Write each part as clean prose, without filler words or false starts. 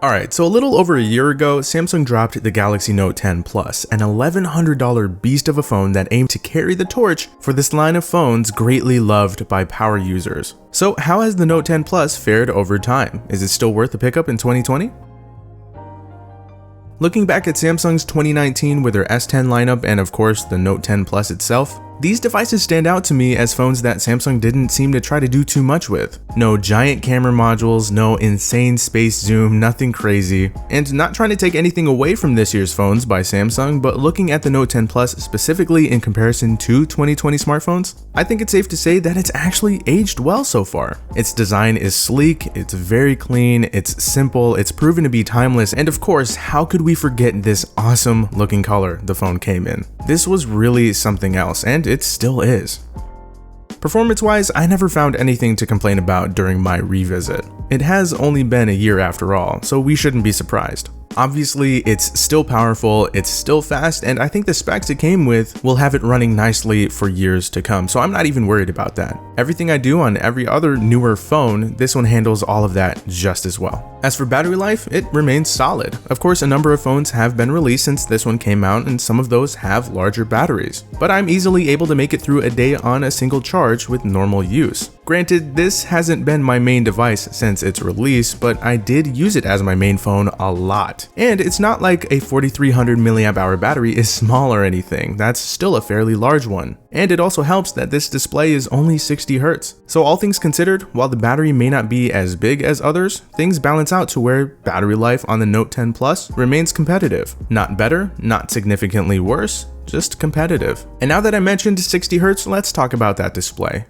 Alright, so a little over a year ago, Samsung dropped the Galaxy Note 10 Plus, an $1,100 beast of a phone that aimed to carry the torch for this line of phones greatly loved by power users. So how has the Note 10 Plus fared over time? Is it still worth the pickup in 2020? Looking back at Samsung's 2019 with their S10 lineup and of course the Note 10 Plus itself, these devices stand out to me as phones that Samsung didn't seem to try to do too much with. No giant camera modules, no insane space zoom, nothing crazy. And not trying to take anything away from this year's phones by Samsung, but looking at the Note 10 Plus specifically in comparison to 2020 smartphones, I think it's safe to say that it's actually aged well so far. Its design is sleek, it's very clean, it's simple, it's proven to be timeless, and of course, how could we forget this awesome looking color the phone came in? This was really something else, and it still is. Performance-wise, I never found anything to complain about during my revisit. It has only been a year after all, so we shouldn't be surprised. Obviously, it's still powerful, it's still fast, and I think the specs it came with will have it running nicely for years to come, so I'm not even worried about that. Everything I do on every other newer phone, this one handles all of that just as well. As for battery life, it remains solid. Of course, a number of phones have been released since this one came out, and some of those have larger batteries. But I'm easily able to make it through a day on a single charge with normal use. Granted, this hasn't been my main device since its release, but I did use it as my main phone a lot. And it's not like a 4300 mAh battery is small or anything, that's still a fairly large one. And it also helps that this display is only 60 Hz. So all things considered, while the battery may not be as big as others, things balance out to where battery life on the Note 10 Plus remains competitive. Not better, not significantly worse, just competitive. And now that I mentioned 60 Hz, let's talk about that display.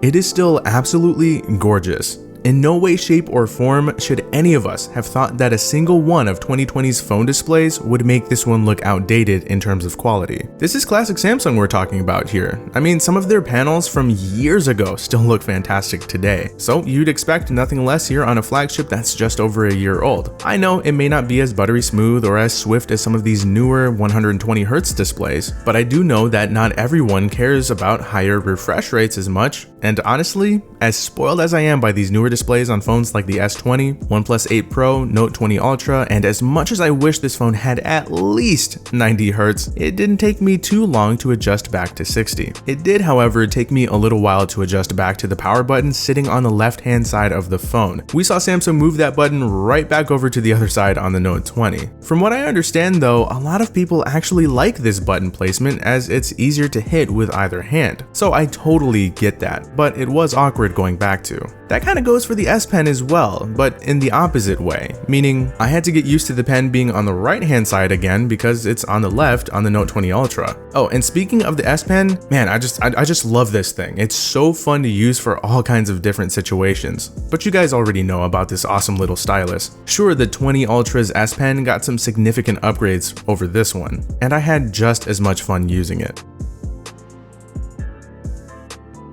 It is still absolutely gorgeous. In no way, shape, or form should any of us have thought that a single one of 2020's phone displays would make this one look outdated in terms of quality. This is classic Samsung we're talking about here. I mean, some of their panels from years ago still look fantastic today. So you'd expect nothing less here on a flagship that's just over a year old. I know it may not be as buttery smooth or as swift as some of these newer 120 Hz displays, but I do know that not everyone cares about higher refresh rates as much. And honestly, as spoiled as I am by these newer displays on phones like the S20, OnePlus 8 Pro, Note 20 Ultra, and as much as I wish this phone had at least 90 Hz, it didn't take me too long to adjust back to 60. It did, however, take me a little while to adjust back to the power button sitting on the left-hand side of the phone. We saw Samsung move that button right back over to the other side on the Note 20. From what I understand though, a lot of people actually like this button placement as it's easier to hit with either hand. So I totally get that, but it was awkward going back to. That kind of goes for the S Pen as well, but in the opposite way, meaning I had to get used to the pen being on the right hand side again because it's on the left on the Note 20 Ultra. Oh, and speaking of the S Pen, man, I just love this thing. It's so fun to use for all kinds of different situations. But you guys already know about this awesome little stylus. Sure, the 20 Ultra's S Pen got some significant upgrades over this one, and I had just as much fun using it.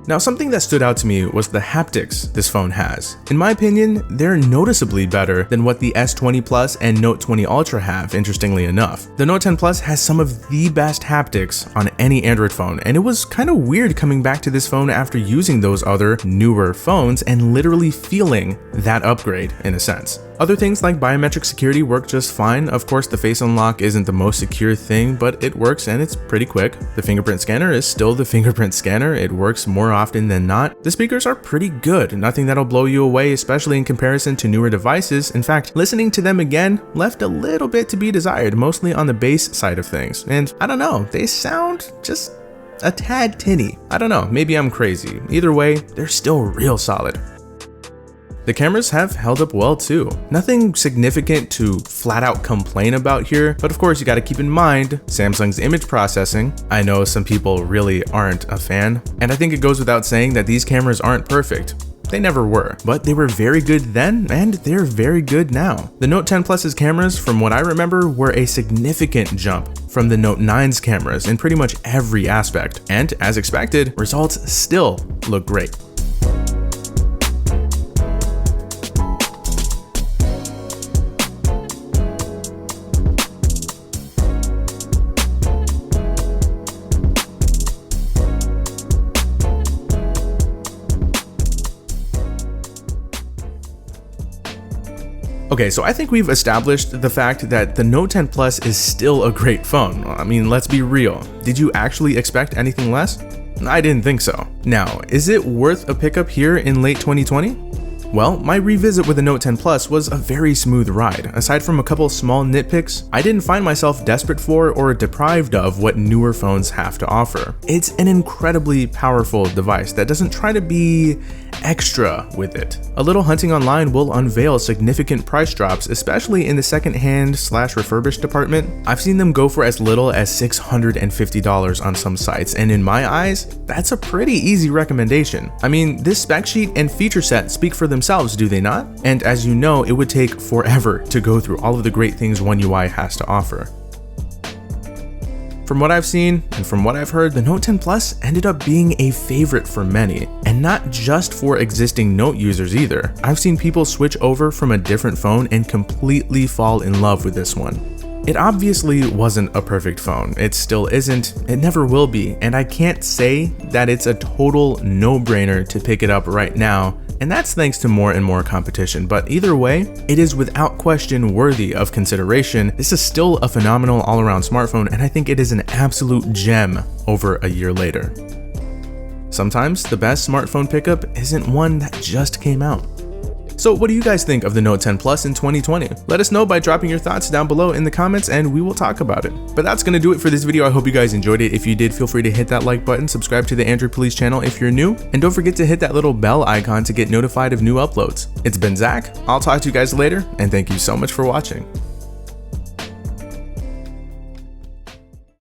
Now, something that stood out to me was the haptics this phone has. In my opinion, they're noticeably better than what the S20 Plus and Note 20 Ultra have, interestingly enough. The Note 10 Plus has some of the best haptics on any Android phone, and it was kind of weird coming back to this phone after using those other newer phones and literally feeling that upgrade in a sense. Other things like biometric security work just fine. Of course, the face unlock isn't the most secure thing, but it works and it's pretty quick. The fingerprint scanner is still the fingerprint scanner. It works more often than not. The speakers are pretty good. Nothing that'll blow you away, especially in comparison to newer devices. In fact, listening to them again left a little bit to be desired, mostly on the bass side of things. And I don't know, they sound just a tad tinny. I don't know, maybe I'm crazy. Either way, they're still real solid. The cameras have held up well too. Nothing significant to flat out complain about here, but of course you gotta keep in mind Samsung's image processing. I know some people really aren't a fan, and I think it goes without saying that these cameras aren't perfect. They never were, but they were very good then, and they're very good now. The Note 10 Plus's cameras, from what I remember, were a significant jump from the Note 9's cameras in pretty much every aspect, and as expected, results still look great. Okay, so I think we've established the fact that the Note 10 Plus is still a great phone. I mean, let's be real. Did you actually expect anything less? I didn't think so. Now, is it worth a pickup here in late 2020? Well, my revisit with the Note 10 Plus was a very smooth ride. Aside from a couple small nitpicks, I didn't find myself desperate for or deprived of what newer phones have to offer. It's an incredibly powerful device that doesn't try to be extra with it. A little hunting online will unveil significant price drops, especially in the secondhand/refurbished department. I've seen them go for as little as $650 on some sites, and in my eyes, that's a pretty easy recommendation. I mean, this spec sheet and feature set speak for themselves, do they not? And as you know, it would take forever to go through all of the great things One UI has to offer. From what I've seen and from what I've heard, the Note 10 Plus ended up being a favorite for many, and not just for existing Note users either. I've seen people switch over from a different phone and completely fall in love with this one. It obviously wasn't a perfect phone, it still isn't, it never will be, and I can't say that it's a total no-brainer to pick it up right now, and that's thanks to more and more competition, but either way, it is without question worthy of consideration. This is still a phenomenal all-around smartphone, and I think it is an absolute gem over a year later. Sometimes the best smartphone pickup isn't one that just came out. So what do you guys think of the Note 10 Plus in 2020? Let us know by dropping your thoughts down below in the comments and we will talk about it. But that's gonna do it for this video. I hope you guys enjoyed it. If you did, feel free to hit that like button, subscribe to the Android Police channel if you're new, and don't forget to hit that little bell icon to get notified of new uploads. It's been Zach, I'll talk to you guys later, and thank you so much for watching.